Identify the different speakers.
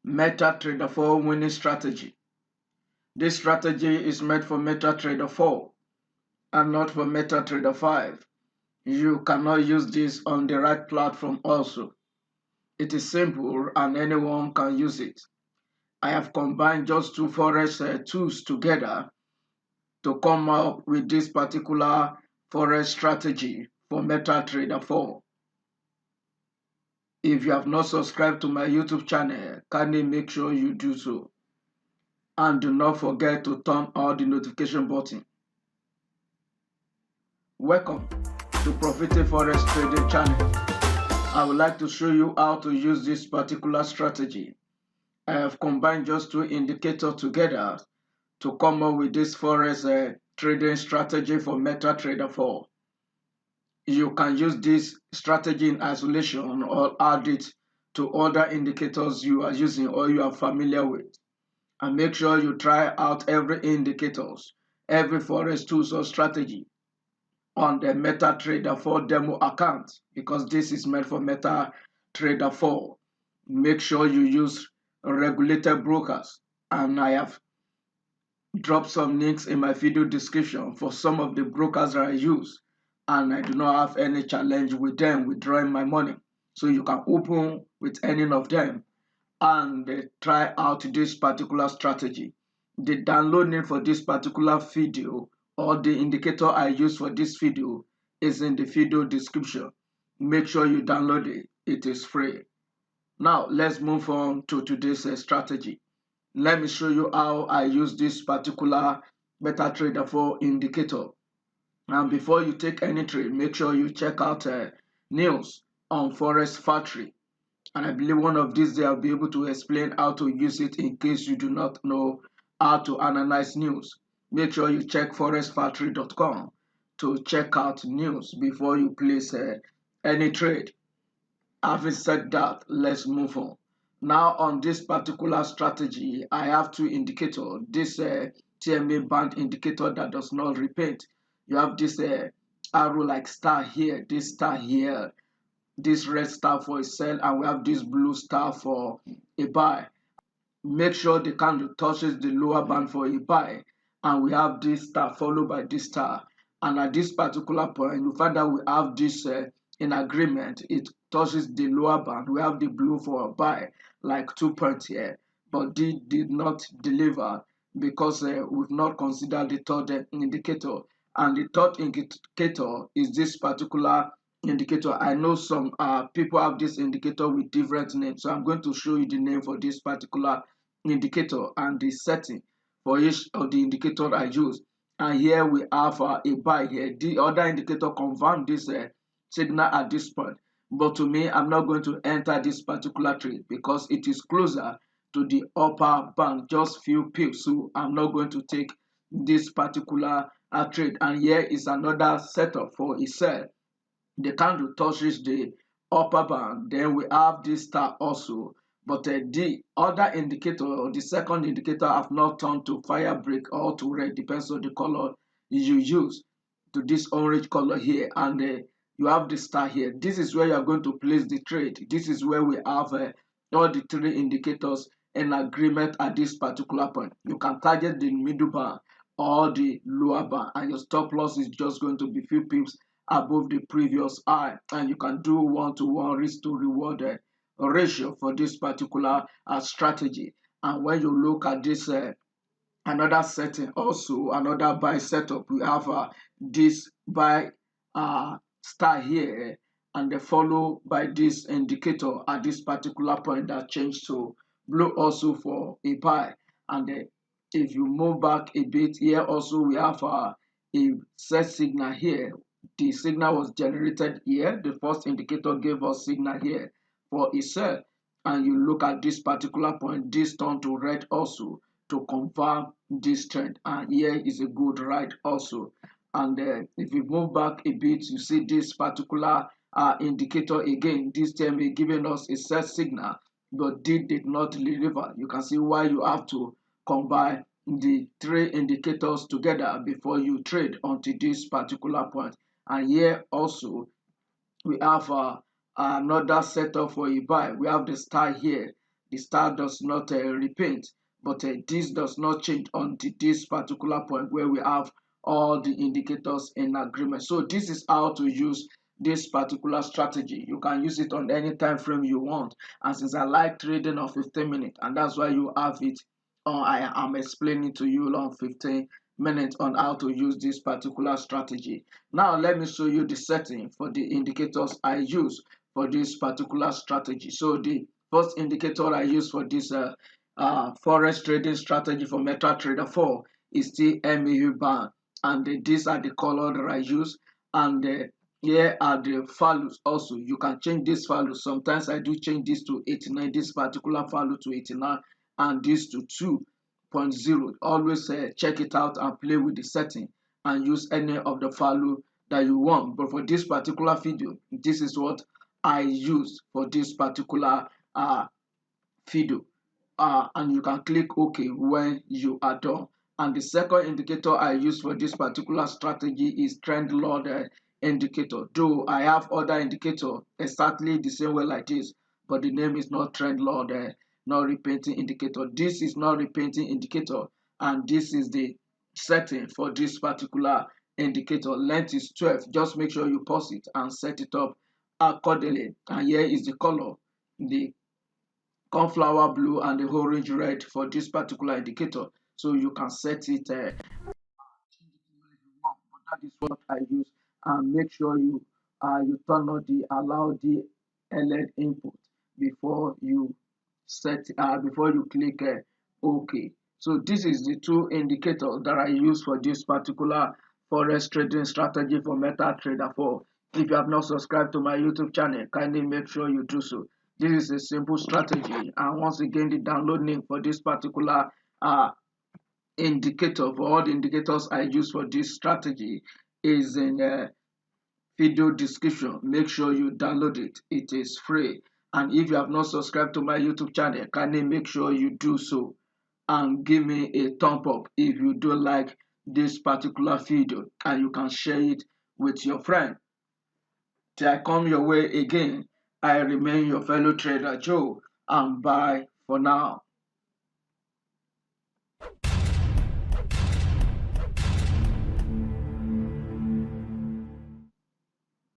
Speaker 1: MetaTrader 4 winning strategy. This strategy is made for MetaTrader 4 and not for MetaTrader 5. You cannot use this on the right platform also. It is simple and anyone can use it. I have combined just two Forex tools together to come up with this particular Forex strategy for MetaTrader 4. If you have not subscribed to my YouTube channel, kindly make sure you do so. And do not forget to turn on the notification button. Welcome to Profitable Forex Trading channel. I would like to show you how to use this particular strategy. I have combined just two indicators together to come up with this Forex trading strategy for MetaTrader 4. You can use this strategy in isolation or add it to other indicators you are using or you are familiar with. And make sure you try out every indicators, every Forex tools or strategy on the MetaTrader 4 demo account, because this is meant for MetaTrader 4. Make sure you use regulated brokers, and I have dropped some links in my video description for some of the brokers that I use, and I do not have any challenge with them withdrawing my money. So you can open with any of them and try out this particular strategy. The download link for this particular video or the indicator I use for this video is in the video description. Make sure you download it. It is free. Now let's move on to today's strategy. Let me show you how I use this particular MetaTrader 4 indicator. And before you take any trade, make sure you check out news on Forex Factory. And I believe one of these days I'll be able to explain how to use it in case you do not know how to analyze news. Make sure you check forexfactory.com to check out news before you place any trade. Having said that, let's move on. Now on this particular strategy, I have two indicators. This TMA band indicator that does not repeat. You have this arrow like star here, this star here, this red star for a sell, and we have this blue star for a buy. Make sure the candle touches the lower band for a buy, and we have this star followed by this star. And at this particular point, you find that we have this in agreement. It touches the lower band. We have the blue for a buy, like 2 points here, but did not deliver because we've not considered the third indicator. And the third indicator is this particular indicator. I know some people have this indicator with different names, so I'm going to show you the name for this particular indicator and the setting for each of the indicator I use. And here we have a buy here. The other indicator confirmed this signal at this point, but to me, I'm not going to enter this particular trade because it is closer to the upper band, just few pips, so I'm not going to take this particular trade. And here is another setup for a sell. The candle touches the upper band, then we have this star also, but the other indicator or the second indicator have not turned to fire break or to red, depends on the color you use, to this orange color here, and you have the star here. This is where you are going to place the trade. This is where we have all the three indicators in agreement at this particular point. You can target the middle band or the lower band, and your stop loss is just going to be few pips above the previous high, and you can do one-to-one risk to reward ratio for this particular strategy. And when you look at this another setting, also another buy setup, we have this buy star here, and followed by this indicator at this particular point that changed to blue also for a buy. And if you move back a bit here, also we have a set signal here. The signal was generated here. The first indicator gave us signal here for a sell, and you look at this particular point, this turned to red also to confirm this trend, and here is a good ride also. And if you move back a bit, you see this particular indicator again. This time giving us a set signal, but did not deliver. You can see why you have to combine the three indicators together before you trade onto this particular point. And here also we have another setup for a buy. We have the star here. the star does not repaint, but this does not change until this particular point where we have all the indicators in agreement. So this is how to use this particular strategy. You can use it on any time frame you want, and since I like trading on 15 minutes, and that's why you have it, I am explaining to you on 15 minutes on how to use this particular strategy. Now let me show you the setting for the indicators I use for this particular strategy. So the first indicator I use for this forex trading strategy for MetaTrader 4 is the MAU band, and these are the color that I use, and here are the values. Also, you can change this value. Sometimes I do change this to 89, this particular value to 89, and this to 2.0. Always check it out and play with the setting and use any of the value that you want. But for this particular video, this is what I use for this particular video. And you can click OK when you are done. And the second indicator I use for this particular strategy is trend load indicator. Though I have other indicator exactly the same way like this, but the name is not trend load, not repainting indicator. This is not repainting indicator, and this is the setting for this particular indicator. Length is 12. Just make sure you pause it and set it up accordingly. And here is the color, the cornflower blue and the orange red for this particular indicator. So you can set it but that is what I use. And make sure you turn on the allow the LED input before you before you click OK. So this is the two indicators that I use for this particular forex trading strategy for MetaTrader 4. If you have not subscribed to my YouTube channel, kindly make sure you do so. This is a simple strategy, and once again, the download link for this particular indicator, for all the indicators I use for this strategy, is in video description. Make sure you download it. It is free. And if you have not subscribed to my YouTube channel, kindly make sure you do so and give me a thumb up if you do like this particular video, and you can share it with your friend. Till I come your way again, I remain your fellow trader Joe, and bye for now.